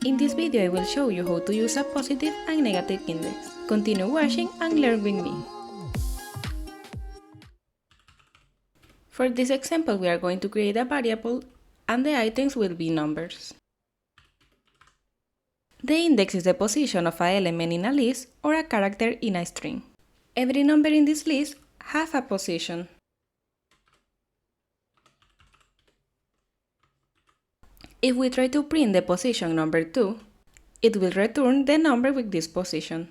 In this video I will show you how to use a positive and negative index. Continue watching and learn with me. For this example we are going to create a variable and the items will be numbers. The index is the position of an element in a list or a character in a string. Every number in this list has a position. If we try to print the position number 2, it will return the number with this position,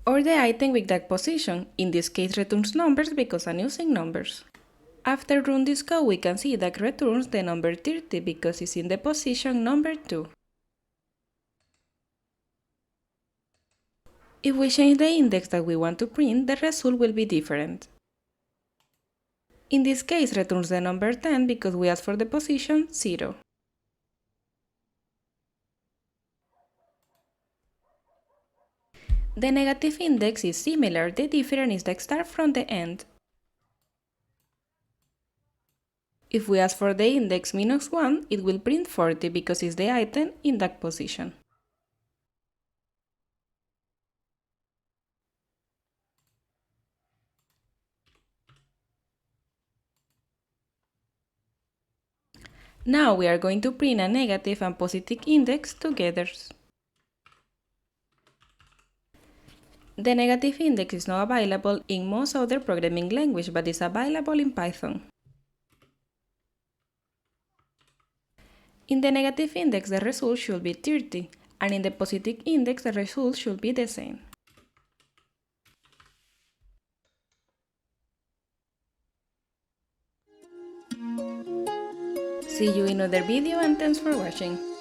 or the item with that position, in this case returns numbers because I'm using numbers. After run this code we can see that returns the number 30 because it's in the position number 2. If we change the index that we want to print, the result will be different. In this case returns the number 10 because we asked for the position 0. The negative index is similar, the difference is the start from the end. If we ask for the index -1, it will print 40 because it's the item in that position. Now we are going to print a negative and positive index together. The negative index is not available in most other programming language, but is available in Python. In the negative index the result should be 30, and in the positive index the result should be the same. See you in another video and thanks for watching.